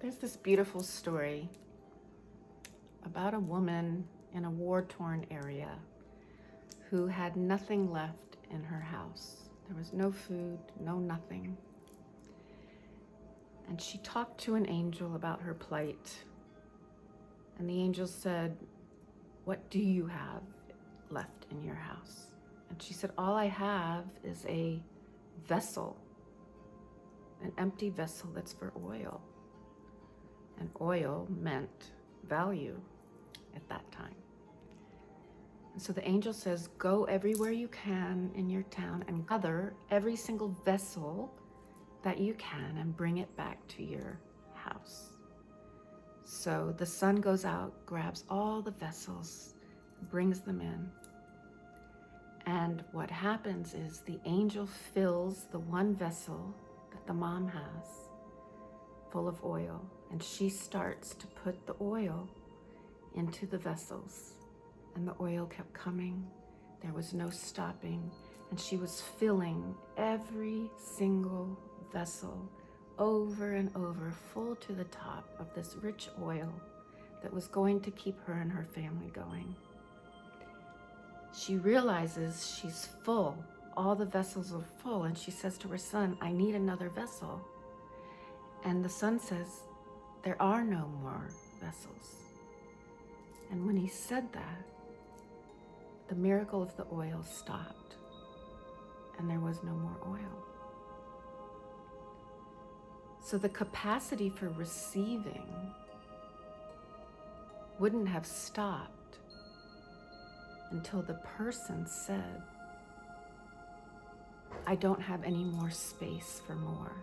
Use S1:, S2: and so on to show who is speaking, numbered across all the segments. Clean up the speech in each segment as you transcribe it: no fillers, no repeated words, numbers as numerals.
S1: There's this beautiful story about a woman in a war-torn area who had nothing left in her house. There was no food, no nothing. And she talked to an angel about her plight. And the angel said, "What do you have left in your house?" And she said, "All I have is a vessel, an empty vessel that's for oil." And oil meant value at that time. And so the angel says, "Go everywhere you can in your town and gather every single vessel that you can and bring it back to your house." So the son goes out, grabs all the vessels, brings them in. And what happens is the angel fills the one vessel that the mom has full of oil, and she starts to put the oil into the vessels. And the oil kept coming. There was no stopping. And she was filling every single vessel over and over, full to the top of this rich oil that was going to keep her and her family going. She realizes she's full. All the vessels are full. And she says to her son, "I need another vessel." And the son says, "There are no more vessels." And when he said that, the miracle of the oil stopped and there was no more oil. So the capacity for receiving wouldn't have stopped until the person said, "I don't have any more space for more."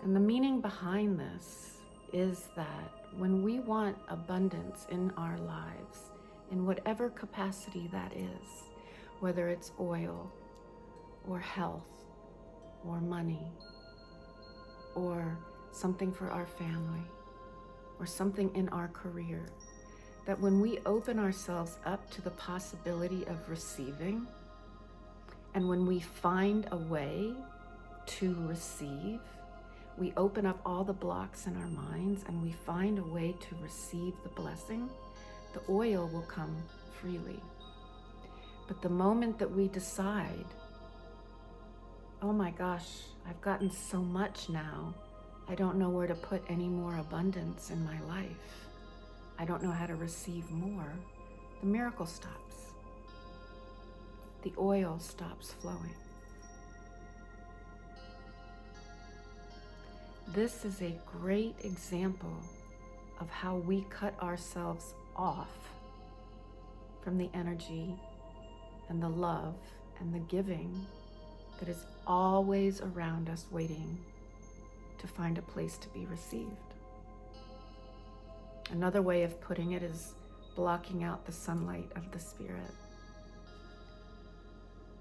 S1: And the meaning behind this is that when we want abundance in our lives, in whatever capacity that is, whether it's oil or health or money or something for our family or something in our career, that when we open ourselves up to the possibility of receiving, and when we find a way to receive, we open up all the blocks in our minds and we find a way to receive the blessing, the oil will come freely. But the moment that we decide, "Oh my gosh, I've gotten so much now, I don't know where to put any more abundance in my life. I don't know how to receive more," the miracle stops. The oil stops flowing. This is a great example of how we cut ourselves off from the energy and the love and the giving that is always around us, waiting to find a place to be received. Another way of putting it is blocking out the sunlight of the Spirit.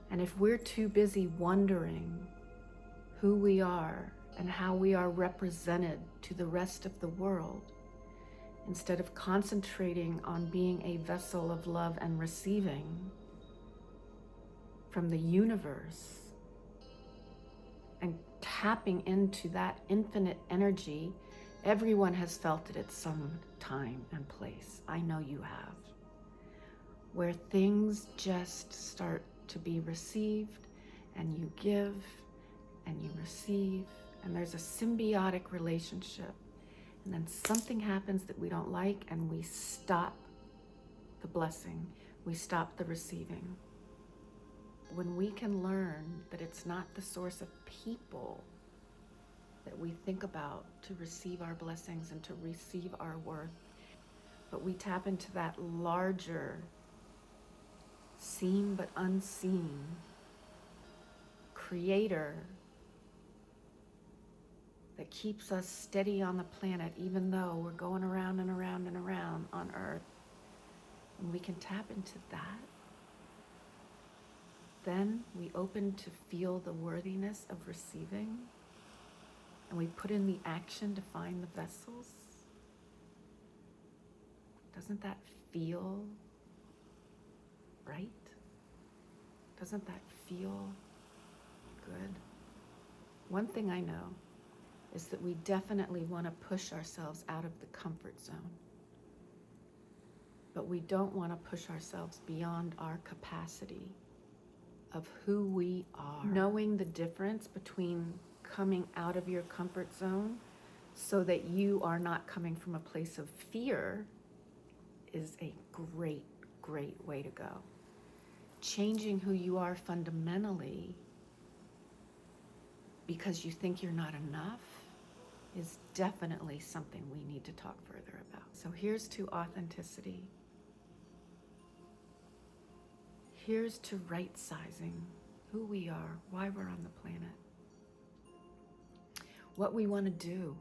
S1: And if we're too busy wondering who we are and how we are represented to the rest of the world, instead of concentrating on being a vessel of love and receiving from the universe and tapping into that infinite energy, everyone has felt it at some time and place. I know you have. Where things just start to be received and you give and you receive, and there's a symbiotic relationship. And then something happens that we don't like and we stop the blessing, we stop the receiving. When we can learn that it's not the source of people that we think about to receive our blessings and to receive our worth, but we tap into that larger, seen but unseen creator that keeps us steady on the planet, even though we're going around and around and around on Earth. And we can tap into that. Then we open to feel the worthiness of receiving, and we put in the action to find the vessels. Doesn't that feel right? Doesn't that feel good? One thing I know is that we definitely want to push ourselves out of the comfort zone. But we don't want to push ourselves beyond our capacity of who we are. Knowing the difference between coming out of your comfort zone so that you are not coming from a place of fear is a great, great way to go. Changing who you are fundamentally because you think you're not enough is definitely something we need to talk further about. So here's to authenticity. Here's to right-sizing who we are, why we're on the planet, what we want to do,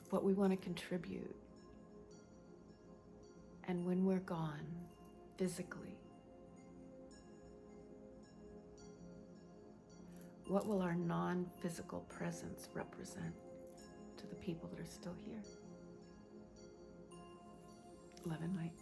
S1: what we want to contribute. And when we're gone, physically, what will our non-physical presence represent to the people that are still here? Love and light.